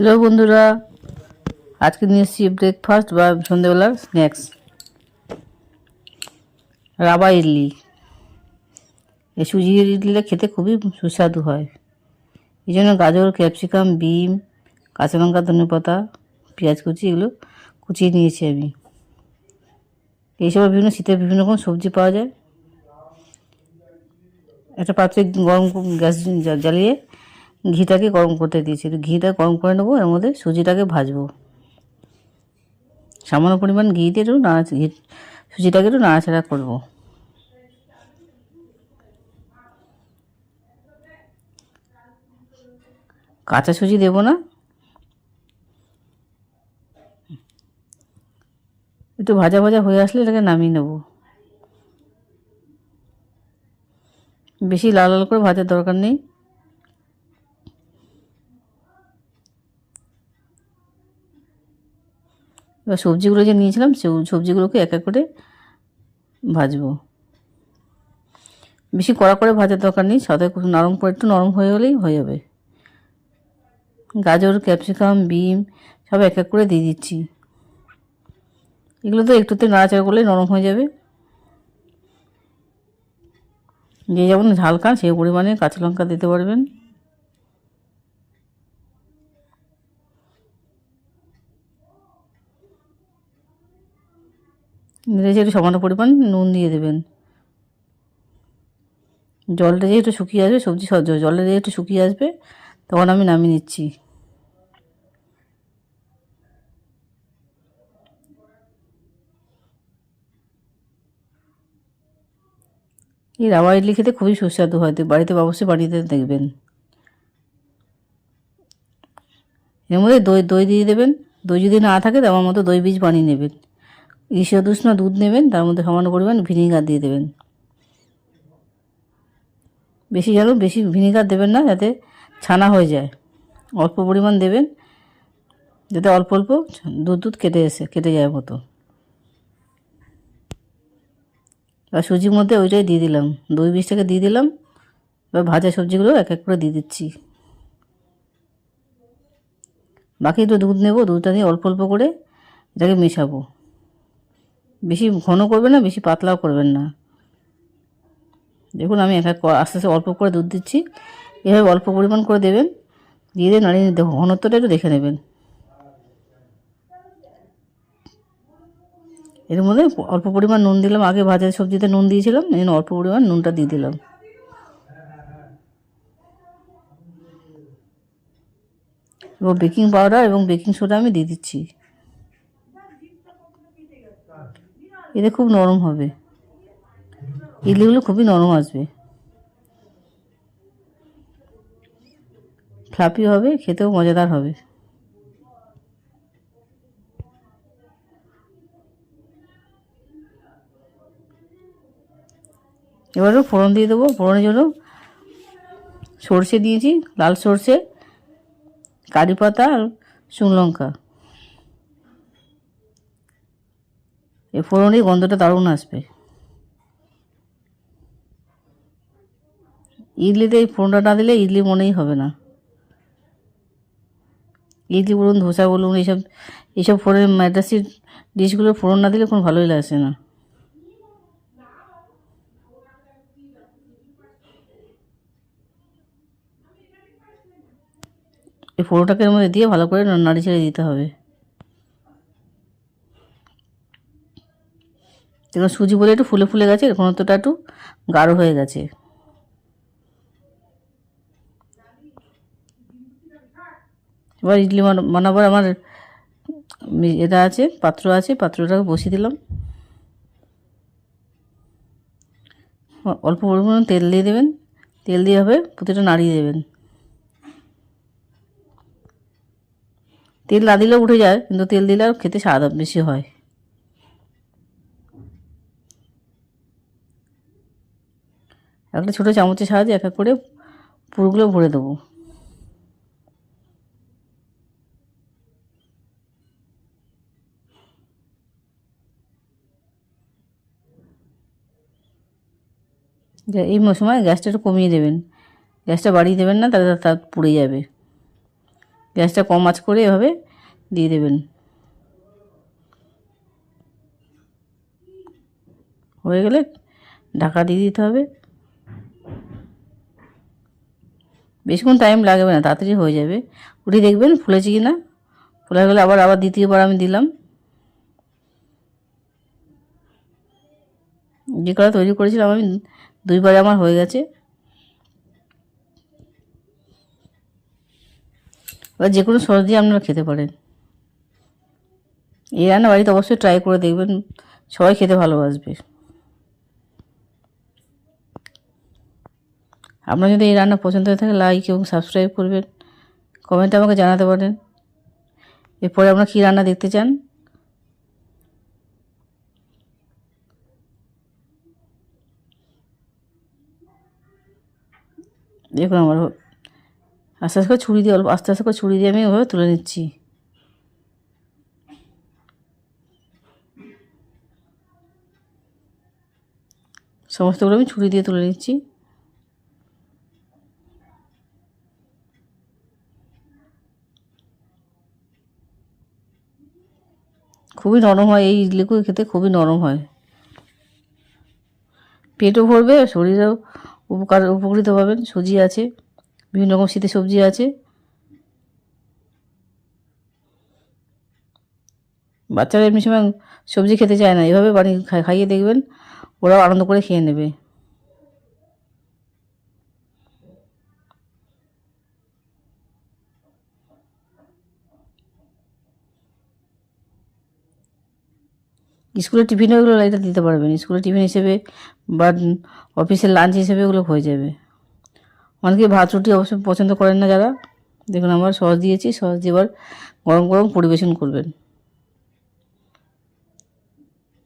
Hello বন্ধুরা, আজকে নিয়ে এসেছি ব্রেকফাস্ট বা সন্ধ্যেবেলার স্ন্যাক্স, রাবা ইডলি। এই সুজির ইডলিটা খেতে খুবই সুস্বাদু হয়। এই জন্য গাজর, ক্যাপসিকাম, বিম, কাঁচা লঙ্কা, ধনেপাতা, পেঁয়াজ কুচি এগুলো কুচিয়ে নিয়েছি আমি। এইসব বিভিন্ন শীতের বিভিন্ন রকম সবজি পাওয়া যায়। একটা পাত্রে গরম গ্যাস জ্বালিয়ে ঘিটাকে গরম করতে দিয়েছি। ঘিটা গরম করে নেবো, এর মধ্যে সুজিটাকে ভাজবো। সামান্য পরিমাণ ঘি দিয়ে সুজিটাকে একটু নাড়াচাড়া করবো। কাঁচা সুজি দেবো না, একটু ভাজা ভাজা হয়ে আসলে এটাকে নামিয়ে নেব। বেশি লাল লাল করে ভাজার দরকার নেই। এবার সবজিগুলো যে নিয়েছিলাম সবজিগুলোকে এক এক করে ভাজবো। বেশি কড়া করে ভাজার দরকার নেই, সাথে নরম করে একটু নরম হয়ে গেলেই হয়ে যাবে। গাজর, ক্যাপসিকাম, বিম সব এক এক করে দিয়ে দিচ্ছি। এগুলো তো একটুতে নাড়াচাড়া করলেই নরম হয়ে যাবে। যে যেমন ঝাল খান সেই পরিমাণে কাঁচা লঙ্কা দিতে পারবেন। নেড়ে একটু সামান্য পরিমাণ নুন দিয়ে দেবেন। জলটা যে একটু শুকিয়ে আসবে, জলটা যে একটু শুকিয়ে আসবে, তখন আমি নামিয়ে নিচ্ছি। এই রাবা ইডলি খেতে খুবই সুস্বাদু হয়, বাড়িতে অবশ্যই বানিয়ে দেখবেন। এর মধ্যে দই দই দিয়ে দেবেন। দই যদি না থাকে তো আমার মতো দই বীজ বানিয়ে নেবেন। ঈষৎ উষ্ণ দুধ নেবেন, তার মধ্যে সামান্য পরিমাণ ভিনিগার দিয়ে দেবেন। বেশি ভিনিগার দেবেন না, যাতে ছানা হয়ে যায়। অল্প পরিমাণ দেবেন, যাতে অল্প অল্প দুধ কেটে যায় মতো। এবার সুজির মধ্যে ওইটাই দিয়ে দিলাম, দই বীজটাকে দিয়ে দিলাম। এবার ভাজা সবজিগুলো এক এক করে দিয়ে দিচ্ছি। বাকি একটু দুধ নেব, দুধটা নিয়ে অল্প অল্প করে এটাকে মেশাবো। বেশি ঘন করবেন না, বেশি পাতলাও করবেন না। দেখুন আমি আস্তে আস্তে অল্প করে দুধ দিচ্ছি। এভাবে অল্প পরিমাণ করে দেবেন, দিয়ে নাড়িয়ে দেখুন ঘনত্বটা একটু দেখে নেবেন। এর মধ্যে অল্প পরিমাণ নুন দিলাম, আগে ভাজা সবজিতে নুন দিয়েছিলাম, এই জন্য অল্প পরিমাণ নুনটা দিয়ে দিলাম। এবং বেকিং পাউডার এবং বেকিং সোডা আমি দিয়ে দিচ্ছি। এতে খুব নরম হবে, ইডলিগুলো খুবই নরম আসবে, ফ্লাফি হবে, খেতেও মজাদার হবে। এবারে ফোড়ন দিয়ে দেবো। ফোড়নের জন্য সর্ষে দিয়েছি, লাল সর্ষে, কারি পাতা আর শুকনো লঙ্কা। এই ফোড়নের গন্ধটা দারুণ আসবে। ইডলিতে এই ফোড়নটা না দিলে ইডলি মনেই হবে না। ইডলি বলুন, ধোসা বলুন, এইসব ফোড়নের মাদ্রাসি ডিশগুলো ফোড়ন না দিলে কোনো ভালোই লাগছে না। এই ফোড়নটাকে এর মধ্যে দিয়ে ভালো করে নাড়ি ছেড়ে দিতে হবে। দেখুন সুজি বলে একটু ফুলে ফুলে গেছে, ঘনত্বটা একটু গাঢ় হয়ে গেছে। এবার ইডলি বানাবার আমার এটা আছে, পাত্রটাকে বসিয়ে দিলাম। অল্প পরিমাণ তেল দিয়ে দেবেন, তেল দিয়ে হবে প্রতিটা নাড়িয়ে দেবেন। তেল না দিলেও উঠে যায়, কিন্তু তেল দিলে আর খেতে স্বাদ বেশি হয়। একটা ছোটো চামচের সাহায্যে এক এক করে পুরগুলো ভরে দেবো। এই সময় গ্যাসটা একটু কমিয়ে দেবেন, গ্যাসটা বাড়িয়ে দেবেন না, তাহলে তা পুড়ে যাবে। গ্যাসটা কম আঁচ করে এভাবে দিয়ে দেবেন। হয়ে গেলে ঢাকা দিয়ে দিতে হবে। বেশিক্ষণ টাইম লাগবে না, তাড়াতাড়ি হয়ে যাবে। উঠে দেখবেন ফুলেছে কি না। ফুলে গেলে আবার দ্বিতীয়বার আমি দিলাম। যে কড়া তৈরি করেছিলাম আমি 2বার আমার হয়ে গেছে। এবার যে কোনো সস দিয়ে আপনারা খেতে পারেন। এই রান্না বাড়িতে অবশ্যই ট্রাই করে দেখবেন, সবাই খেতে ভালোবাসবে। আপনার যদি এই রান্না পছন্দ হয়ে থাকে লাইক এবং সাবস্ক্রাইব করবেন, কমেন্টে আমাকে জানাতে পারেন। এরপরে আপনারা কী রান্না দেখতে চান। দেখুন আমার আস্তে আস্তে করে ছুরি দিয়ে আস্তে আস্তে করে ছুরি দিয়ে আমি ওভাবে তুলে নিচ্ছি। সমস্তগুলো আমি ছুরি দিয়ে তুলে নিচ্ছি। খুবই নরম হয়, এই ইডলিগুলো খেতে খুবই নরম হয়। পেটও ভরবে, শরীরেও উপকৃত হবেন। সুজি আছে, বিভিন্ন রকম শীতের সবজি আছে। বাচ্চারা এমনি সময় সবজি খেতে চায় না, এভাবে বানিয়ে খাইয়ে দেখবেন, ওরাও আনন্দ করে খেয়ে নেবে। স্কুলের টিফিনে ওগুলো এটা দিতে পারবেন, স্কুলের টিফিন হিসেবে বা অফিসের লাঞ্চ হিসেবে ওগুলো হয়ে যাবে। অনেকে ভাত রুটি অবশ্য পছন্দ করেন না যারা। দেখুন আমার সস দিয়েছি, সস দিয়ে এবার গরম গরম পরিবেশন করবেন।